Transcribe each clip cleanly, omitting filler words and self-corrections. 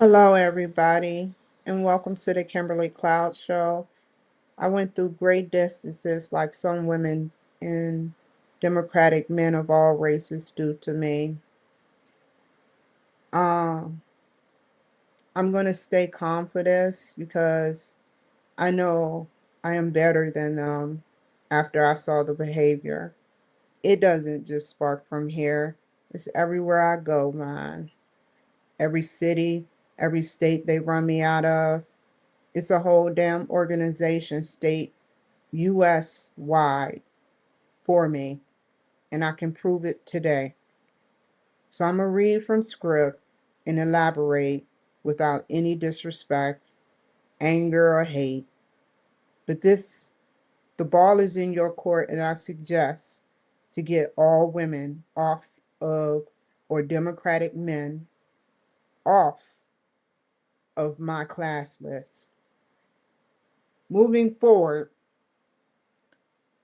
Hello, everybody, and welcome to the Kimberly Cloud Show. I went through great distances like some women and Democratic men of all races do to me. Um, I'm going to stay calm for this because I know I am better than them after I saw the behavior. It doesn't just spark from here, it's everywhere I go, man. Every city, every state they run me out of. It's a whole damn organization, state, US wide, for me, and I can prove it today. So I'm going to read from script and elaborate without any disrespect, anger, or hate. But the ball is in your court, and I suggest to get all women off of, or Democratic men off of my class list. Moving forward,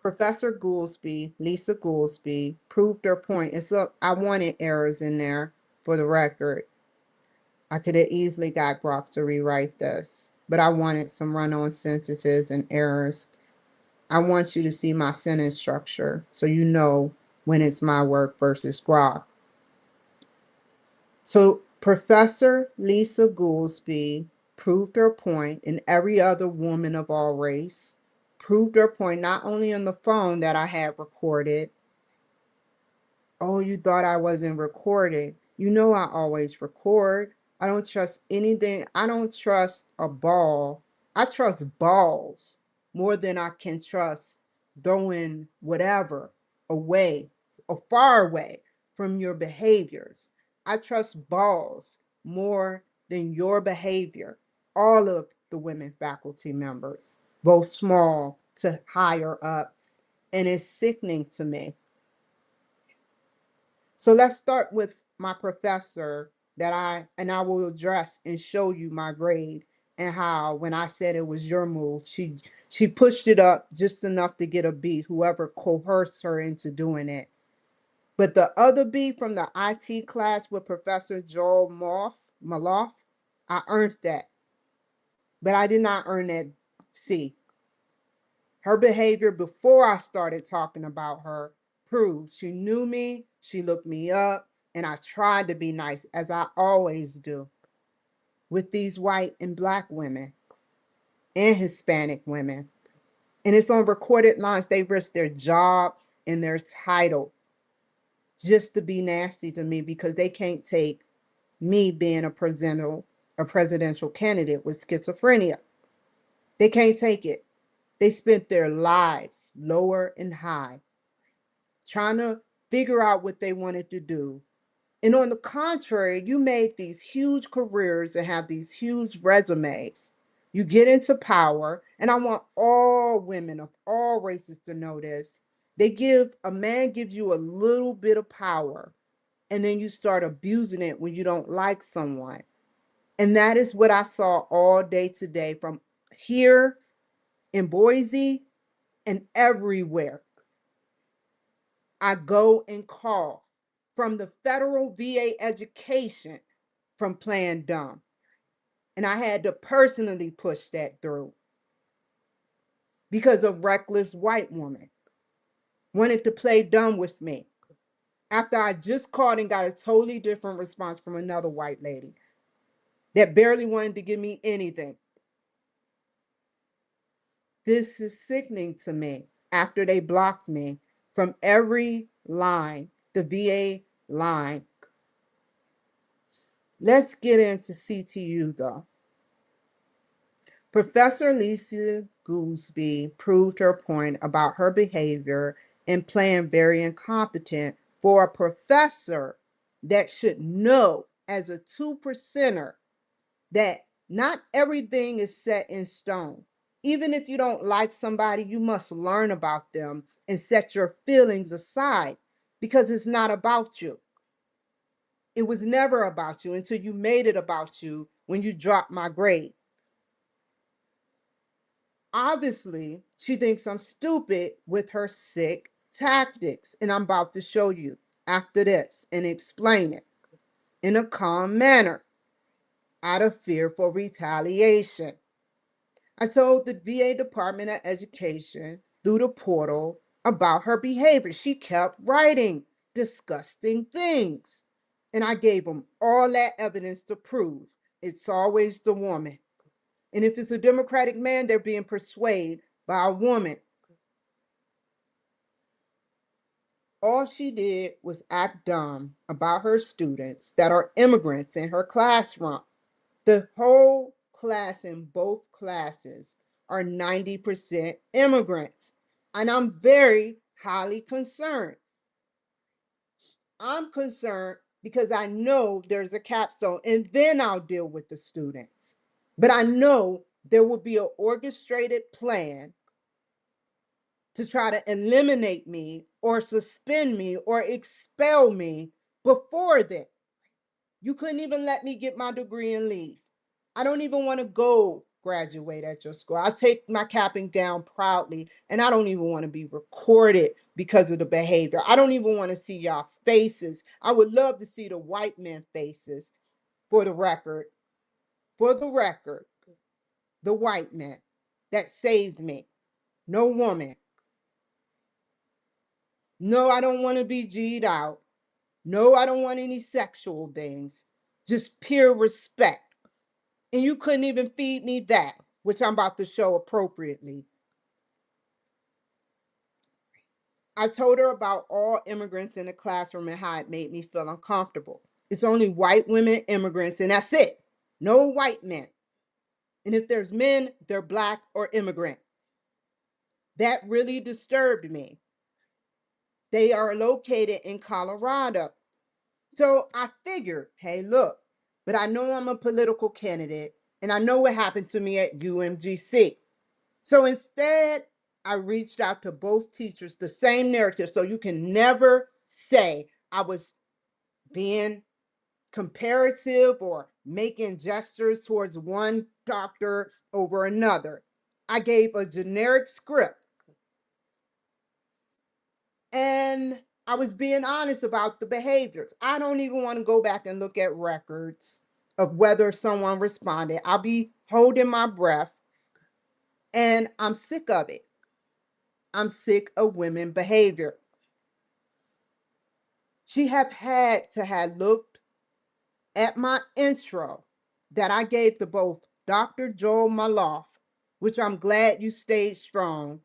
Professor Goolsby, Lisa Goolsby, proved her point. I wanted errors in there for the record. I could have easily got Grok to rewrite this, but I wanted some run-on sentences and errors. I want you to see my sentence structure so you know when it's my work versus Grok. So Professor Lisa Goolsby proved her point, and every other woman of all race proved her point, not only on the phone that I had recorded. Oh, you thought I wasn't recording. You know I always record. I don't trust anything. I don't trust a ball. I trust balls more than I can trust throwing whatever away or far away from your behaviors. I trust balls more than your behavior. All of the women faculty members, both small to higher up. And it's sickening to me. So let's start with my professor and I will address and show you my grade and how when I said it was your move, she pushed it up just enough to get a B, whoever coerced her into doing it. But the other B from the IT class with Professor Joel Maloff, I earned that. But I did not earn that C. Her behavior before I started talking about her proved she knew me, she looked me up, and I tried to be nice, as I always do, with these white and black women and Hispanic women. And it's on recorded lines. They risk their job and their title just to be nasty to me because they can't take me being a presidential candidate with schizophrenia. They can't take it. They spent their lives lower and high trying to figure out what they wanted to do. And on the contrary, you made these huge careers and have these huge resumes. You get into power, and I want all women of all races to know this. A man gives you a little bit of power, and then you start abusing it when you don't like someone. And that is what I saw all day today from here in Boise and everywhere. I go and call from the federal VA education from playing dumb. And I had to personally push that through because a reckless white woman wanted to play dumb with me after I just called and got a totally different response from another white lady that barely wanted to give me anything. This is sickening to me after they blocked me from every line, the VA line. Let's get into CTU though. Professor Lisa Goolsby proved her point about her behavior and playing very incompetent for a professor that should know as a two percenter that not everything is set in stone. Even if you don't like somebody, you must learn about them and set your feelings aside because it's not about you. It was never about you until you made it about you when you dropped my grade. Obviously, she thinks I'm stupid with her sick tactics, and I'm about to show you after this and explain it in a calm manner. out of fear for retaliation. I told the VA Department of Education through the portal about her behavior. She kept writing disgusting things. And I gave them all that evidence to prove it's always the woman. And if it's a Democratic man, they're being persuaded by a woman. All she did was act dumb about her students that are immigrants in her classroom. The whole class in both classes are 90% immigrants. And I'm very highly concerned. I'm concerned because I know there's a capstone, and then I'll deal with the students. But I know there will be an orchestrated plan to try to eliminate me or suspend me or expel me before then. You couldn't even let me get my degree and leave. I don't even want to go graduate at your school. I take my cap and gown proudly, and I don't even want to be recorded because of the behavior. I don't even want to see y'all faces. I would love to see the white men faces for the record. For the record, the white men that saved me. No woman. No, I don't want to be G'd out. No, I don't want any sexual things. Just pure respect. And you couldn't even feed me that, which I'm about to show appropriately. I told her about all immigrants in the classroom and how it made me feel uncomfortable. It's only white women immigrants, and that's it. No white men. And if there's men, they're black or immigrant. That really disturbed me. They are located in Colorado. So I figured, hey, look, but I know I'm a political candidate, and I know what happened to me at UMGC. So instead, I reached out to both teachers, the same narrative. So you can never say I was being comparative or making gestures towards one doctor over another. I gave a generic script, and I was being honest about the behaviors. I don't even want to go back and look at records of whether someone responded. I'll be holding my breath, and I'm sick of it. I'm sick of women behavior. She had to have looked at my intro that I gave to both Dr. Joel Maloff, which I'm glad you stayed strong,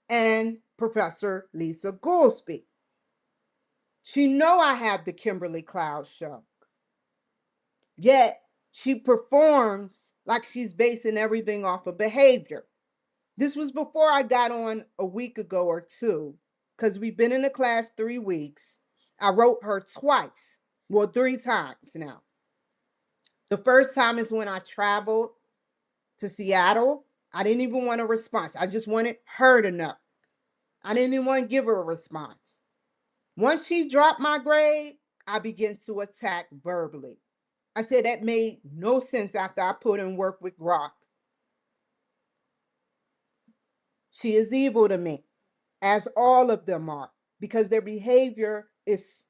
and Professor Lisa Goolsby. She know I have the Kimberly Cloud show. Yet she performs like she's basing everything off of behavior. This was before I got on a week ago or two, because we've been in the class 3 weeks. I wrote her twice, well, 3 times now. The first time is when I traveled to Seattle. I didn't even want a response. I just wanted her to know. I didn't even want to give her a response. Once she dropped my grade, I began to attack verbally. I said that made no sense after I put in work with Grok. She is evil to me, as all of them are, because their behavior is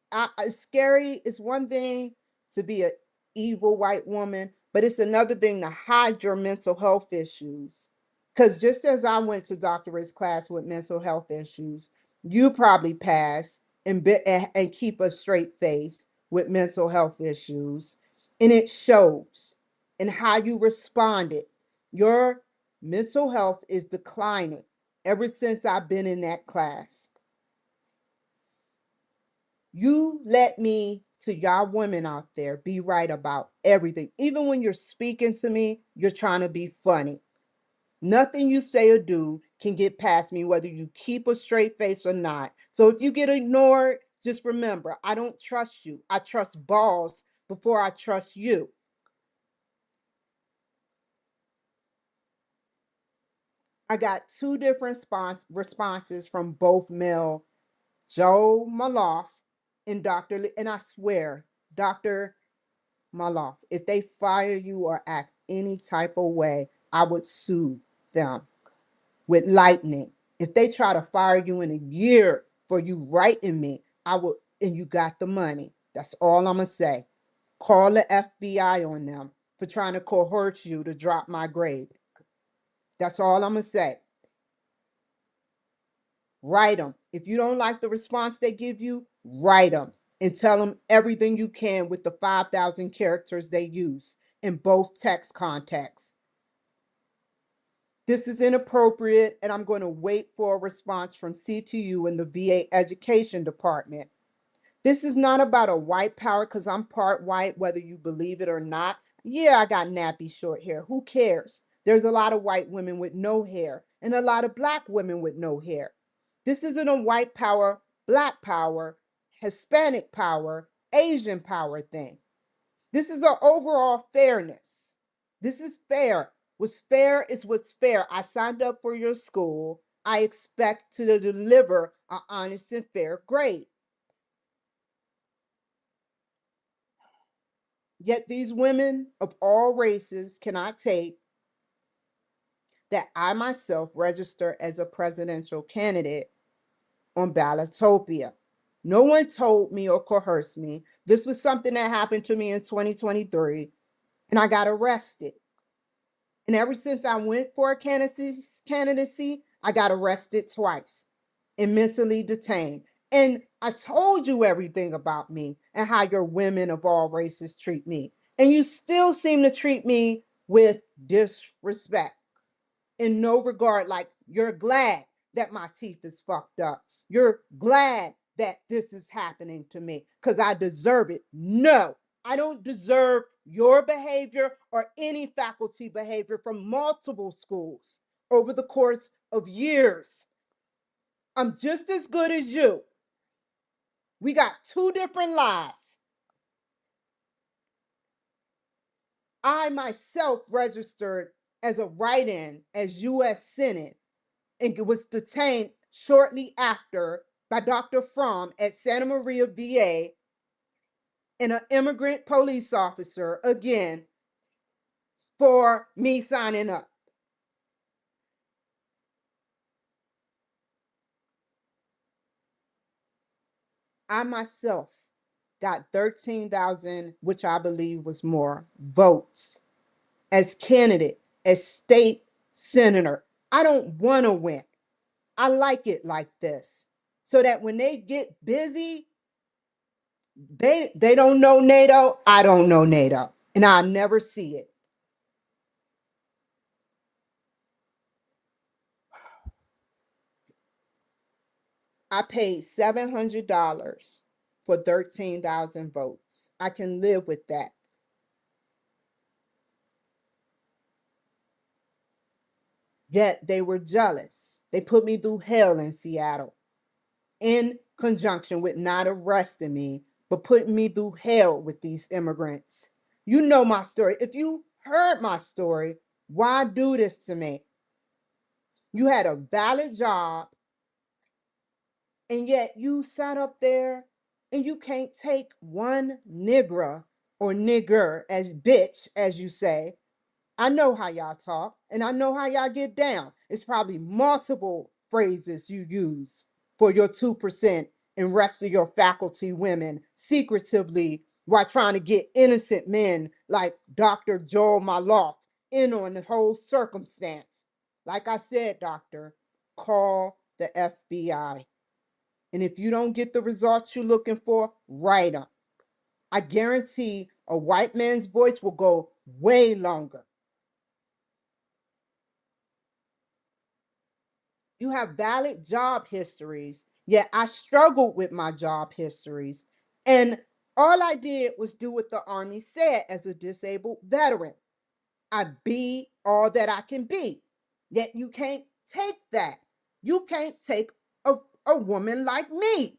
scary. It's one thing to be an evil white woman, but it's another thing to hide your mental health issues. Because just as I went to doctorate class with mental health issues, you probably pass and keep a straight face with mental health issues. And it shows in how you responded. Your mental health is declining ever since I've been in that class. You let me, to y'all women out there, be right about everything. Even when you're speaking to me, you're trying to be funny. Nothing you say or do can get past me, whether you keep a straight face or not. So if you get ignored, just remember, I don't trust you. I trust balls before I trust you. I got two different responses from both male Joe Maloff and and I swear, Dr. Maloff, if they fire you or act any type of way, I would sue them with lightning. If they try to fire you in a year for you writing me, I would, and you got the money. That's all I'm gonna say. Call the FBI on them. for trying to coerce you to drop my grade. That's all I'm going to say. Write them. If you don't like the response they give you, write them and tell them everything you can with the 5,000 characters they use in both text contexts. This is inappropriate, and I'm going to wait for a response from CTU and the VA Education Department. This is not about a white power because I'm part white, whether you believe it or not. Yeah, I got nappy short hair. Who cares? There's a lot of white women with no hair and a lot of black women with no hair. This isn't a white power, black power, Hispanic power, Asian power thing. This is an overall fairness. This is fair. What's fair is what's fair. I signed up for your school. I expect to deliver an honest and fair grade. Yet these women of all races cannot take that I myself register as a presidential candidate on Ballotopia. No one told me or coerced me. This was something that happened to me in 2023, and I got arrested. And ever since I went for a candidacy, I got arrested twice and mentally detained. And I told you everything about me and how your women of all races treat me. And you still seem to treat me with disrespect in no regard. Like, you're glad that my teeth is fucked up. You're glad that this is happening to me because I deserve it. No, I don't deserve your behavior or any faculty behavior from multiple schools over the course of years. I'm just as good as you. We got two different lives. I myself registered as a write-in as U.S. Senate and was detained shortly after by Dr. Fromm at Santa Maria VA and an immigrant police officer again for me signing up. I myself got 13,000, which I believe was more, votes as candidate, as state senator. I don't want to win. I like it like this so that when they get busy, they don't know NATO, I don't know NATO, and I'll never see it. I paid $700 for 13,000 votes. I can live with that. Yet they were jealous. They put me through hell in Seattle in conjunction with not arresting me, but putting me through hell with these immigrants. You know my story. If you heard my story, why do this to me? You had a valid job, and yet you sat up there and you can't take one nigger or nigger as bitch, as you say. I know how y'all talk and I know how y'all get down. It's probably multiple phrases you use for your 2% and rest of your faculty women secretively while trying to get innocent men like Dr. Joel Maloff in on the whole circumstance. Like I said, doctor, call the FBI. And if you don't get the results you're looking for, write them. I guarantee a white man's voice will go way longer. You have valid job histories, yet I struggled with my job histories. And all I did was do what the Army said as a disabled veteran. I be all that I can be. Yet you can't take that. You can't take a woman like me.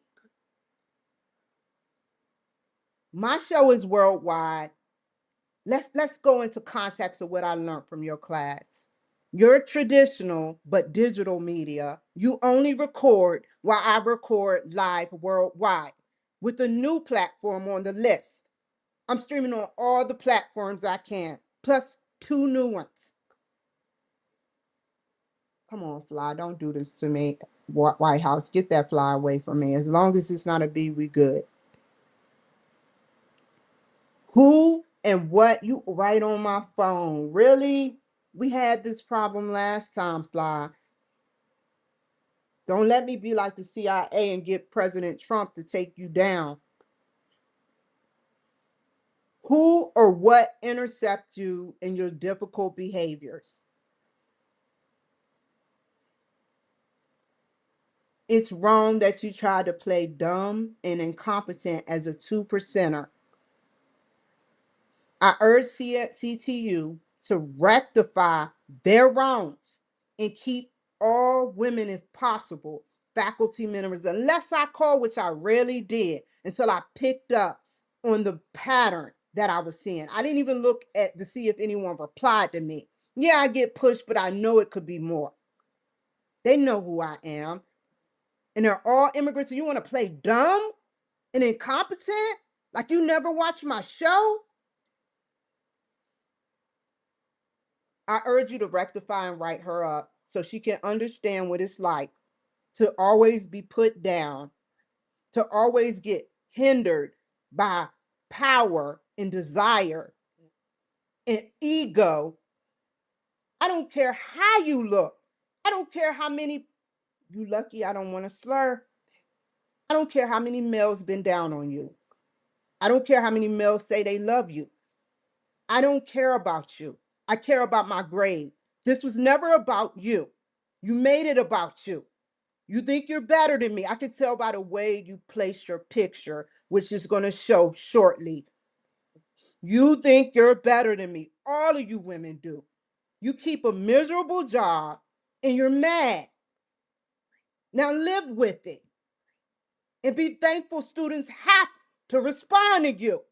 My show is worldwide. Let's go into context of what I learned from your class. You're traditional but digital media. You only record while I record live worldwide with a new platform on the list. I'm streaming on all the platforms I can, plus two new ones. Come on, fly, don't do this to me. White House, get that fly away from me. As long as it's not a bee, we good. Who And what you right on my phone? Really? We had this problem last time, Fly. Don't let me be like the CIA and get President Trump to take you down. Who or what intercept you in your difficult behaviors? It's wrong that you try to play dumb and incompetent as a two percenter. I urge CTU to rectify their wrongs and keep all women, if possible, faculty members, unless I call, which I rarely did, until I picked up on the pattern that I was seeing. I didn't even look at to see if anyone replied to me. Yeah, I get pushed, but I know it could be more. They know who I am. And they're all immigrants, and you want to play dumb and incompetent? Like you never watched my show? I urge you to rectify and write her up so she can understand what it's like to always be put down, to always get hindered by power and desire and ego. I don't care how you look. I don't care how many, you lucky I don't want to slur. I don't care how many males been down on you. I don't care how many males say they love you. I don't care about you. I care about my grade. This was never about you. You made it about you. You think you're better than me. I can tell by the way you place your picture, which is going to show shortly. You think you're better than me. All of you women do. You keep a miserable job and you're mad. Now live with it and be thankful students have to respond to you.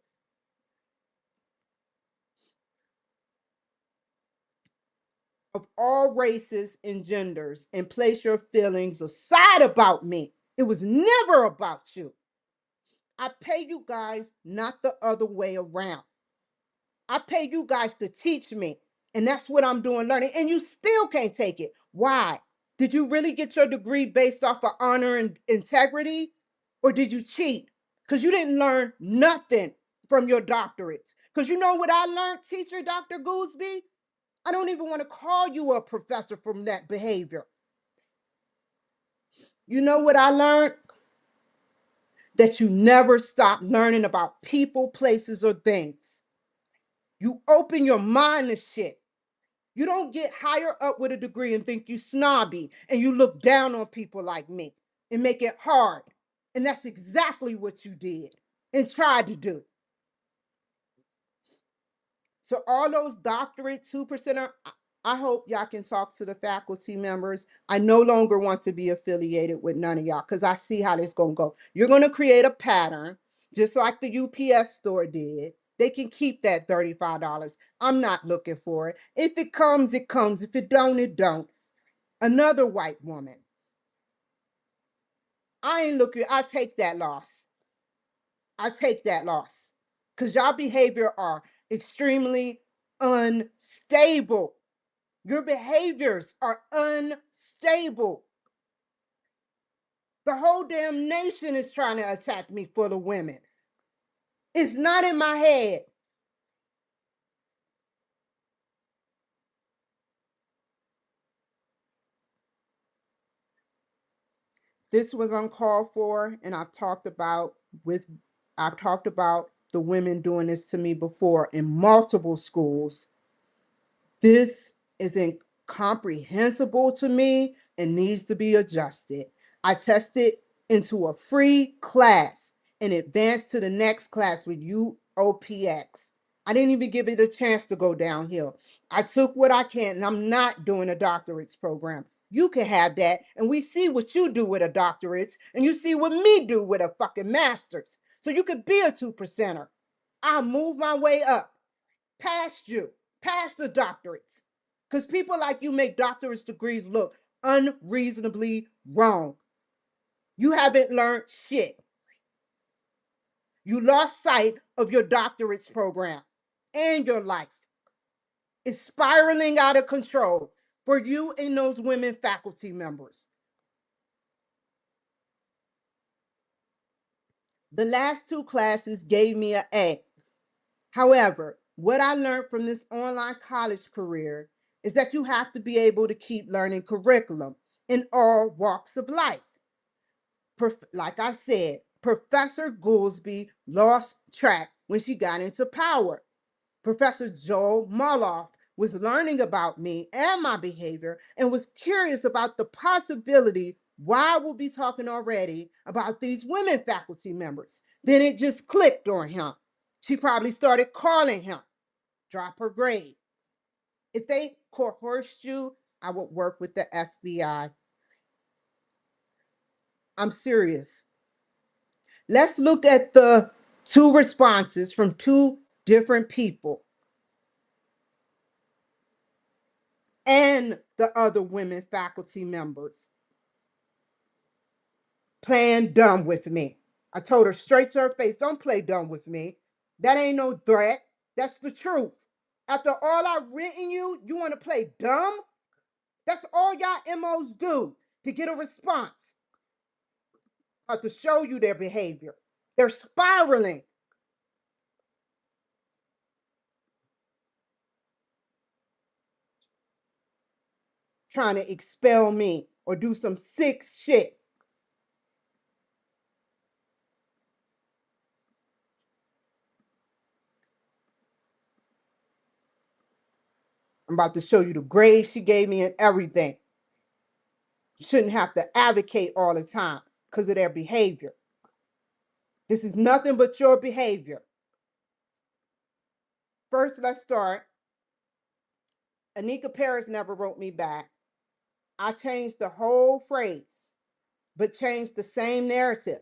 Of all races and genders, and place your feelings aside about me. It was never about you. I pay you guys, not the other way around. I pay you guys to teach me. And that's what I'm doing learning. And you still can't take it. Why? Did you really get your degree based off of honor and integrity? Or did you cheat? Because you didn't learn nothing from your doctorates. Because you know what I learned, teacher Dr. Gooseby? I don't even want to call you a professor from that behavior. You know what I learned? That you never stop learning about people, places, or things. You open your mind to shit. You don't get higher up with a degree and think you snobby and you look down on people like me and make it hard. And that's exactly what you did and tried to do. So all those doctorate 2%, I hope y'all can talk to the faculty members. I no longer want to be affiliated with none of y'all because I see how this gonna go. You're gonna create a pattern, just like the UPS store did. They can keep that $35. I'm not looking for it. If it comes, it comes. If it don't, it don't. Another white woman. I ain't looking, I take that loss. I take that loss. Because y'all behavior are extremely unstable. Your behaviors are unstable. The whole damn nation is trying to attack me full of women. It's not in my head. This was uncalled for, and with I've talked about the women doing this to me before in multiple schools. This is incomprehensible to me and needs to be adjusted. I tested into a free class and advanced to the next class with UOPX. I didn't even give it a chance to go downhill. I took what I can, and I'm not doing a doctorates program. You can have that, and we see what you do with a doctorates, and you see what me do with a fucking master's. So you could be a two percenter. I'll move my way up past you, past the doctorates. Because people like you make doctorate degrees look unreasonably wrong. You haven't learned shit. You lost sight of your doctorates program and your life. It's spiraling out of control for you and those women faculty members. The last two classes gave me an A. However, What I learned from this online college career is that you have to be able to keep learning curriculum in all walks of life. Like I said, Professor Goolsby lost track when she got into power. Professor Joel Moloff was learning about me and my behavior and was curious about the possibility why we'll be talking already about these women faculty members. Then it just clicked on him. She probably started calling him, drop her grade. If they coerced you, I would work with the FBI. I'm serious. Let's look at the two responses from two different people and the other women faculty members playing dumb with me. I told her straight to her face, don't play dumb with me. That ain't no threat. That's the truth. After all I've written you, you want to play dumb? That's all y'all MOs do to get a response or to show you their behavior. They're spiraling, trying to expel me or do some sick shit. I'm about to show you the grades she gave me and everything. You shouldn't have to advocate all the time because of their behavior. This is nothing but your behavior. First, let's start. Anika Paris never wrote me back. I changed the whole phrase, but changed the same narrative.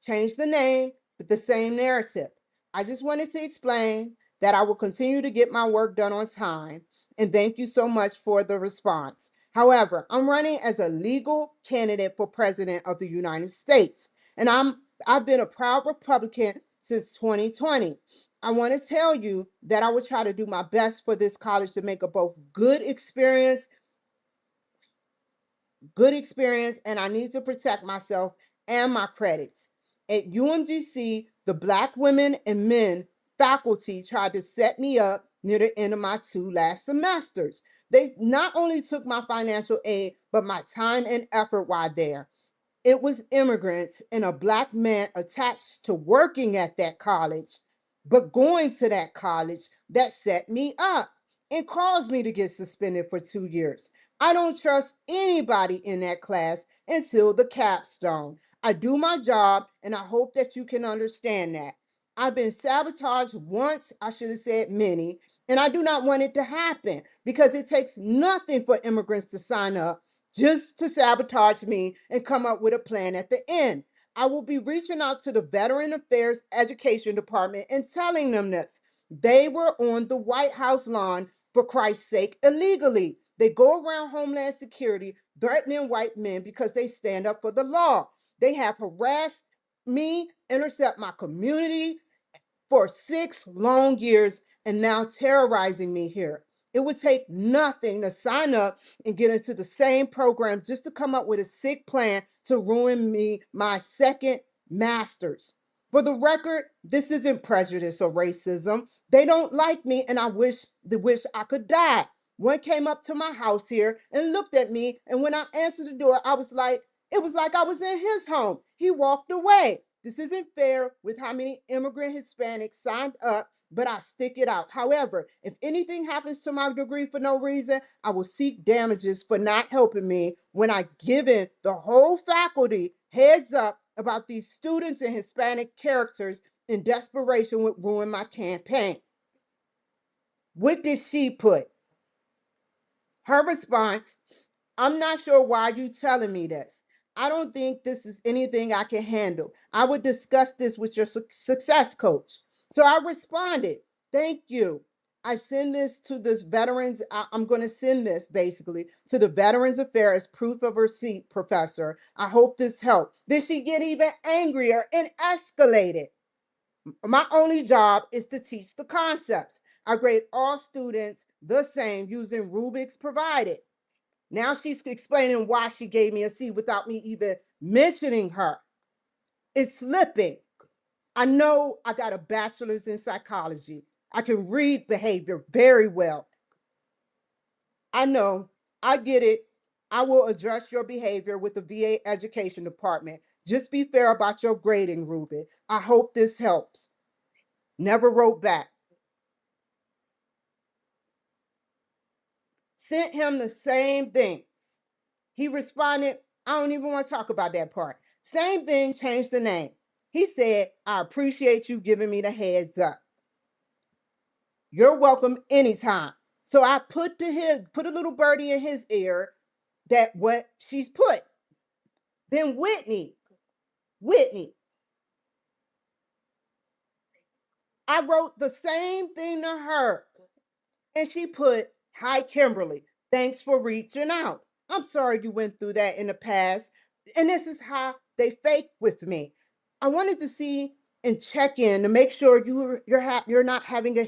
Changed the name, but the same narrative. I just wanted to explain that I will continue to get my work done on time, and thank you so much for the response. However, I'm running as a legal candidate for president of the United States, and I've been a proud Republican since 2020. I want to tell you that I will try to do my best for this college to make a both good experience, and I need to protect myself and my credits. At UMGC, the Black women and men faculty tried to set me up near the end of my two last semesters. They not only took my financial aid, but my time and effort while there. It was immigrants and a Black man attached to working at that college, but going to that college that set me up and caused me to get suspended for 2 years. I don't trust anybody in that class until the capstone. I do my job, and I hope that you can understand that. I've been sabotaged once, I should have said many, and I do not want it to happen because it takes nothing for immigrants to sign up just to sabotage me and come up with a plan at the end. I will be reaching out to the Veteran Affairs Education Department and telling them this. They were on the White House lawn, for Christ's sake, illegally. They go around Homeland Security threatening white men because they stand up for the law. They have harassed me, intercept my community, for 6 long years and now terrorizing me here. It would take nothing to sign up and get into the same program just to come up with a sick plan to ruin me my second master's. For the record, this isn't prejudice or racism. They don't like me and I wish I could die. One came up to my house here and looked at me, and when I answered the door, it was like I was in his home. He walked away. This isn't fair with how many immigrant Hispanics signed up, but I stick it out. However, if anything happens to my degree for no reason, I will seek damages for not helping me when I given the whole faculty heads up about these students and Hispanic characters in desperation would ruin my campaign. What did she put? Her response, I'm not sure why you telling me this. I don't think this is anything I can handle. I would discuss this with your success coach. So I responded, thank you. I send this to this veterans. I'm going to send this basically to the Veterans Affairs proof of receipt, professor. I hope this helped. Then she get even angrier and escalated. My only job is to teach the concepts. I grade all students the same using rubrics provided. Now she's explaining why she gave me a C without me even mentioning her. It's slipping. I know I got a bachelor's in psychology. I can read behavior very well. I know. I get it. I will address your behavior with the VA Education Department. Just be fair about your grading, Ruben. I hope this helps. Never wrote back. Sent him the same thing. He responded, I don't even want to talk about that part. Same thing, changed the name. He said, I appreciate you giving me the heads up. You're welcome anytime. So I put a little birdie in his ear that what she's put. Then Whitney, I wrote the same thing to her. And she put, Hi, Kimberly. Thanks for reaching out. I'm sorry you went through that in the past. And this is how they fake with me. I wanted to see and check in to make sure you're not having a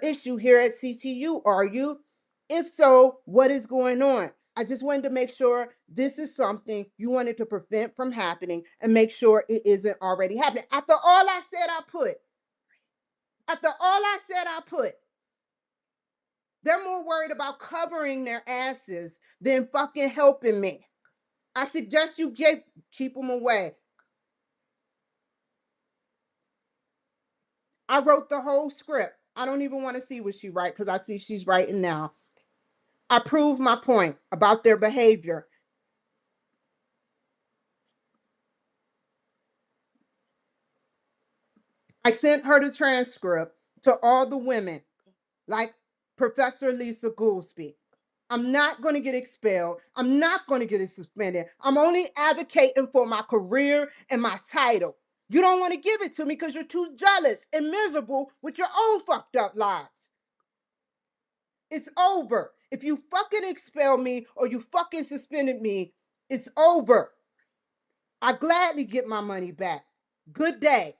issue here at CTU, are you? If so, what is going on? I just wanted to make sure this is something you wanted to prevent from happening and make sure it isn't already happening. After all I said, I put, they're more worried about covering their asses than fucking helping me. I suggest you keep them away. I wrote the whole script. I don't even want to see what she write because I see she's writing now. I proved my point about their behavior. I sent her the transcript to all the women, like Professor Lisa Goolsby. I'm not going to get expelled. I'm not going to get suspended. I'm only advocating for my career and my title. You don't want to give it to me because you're too jealous and miserable with your own fucked up lives. It's over. If you fucking expel me or you fucking suspended me, it's over. I gladly get my money back. Good day.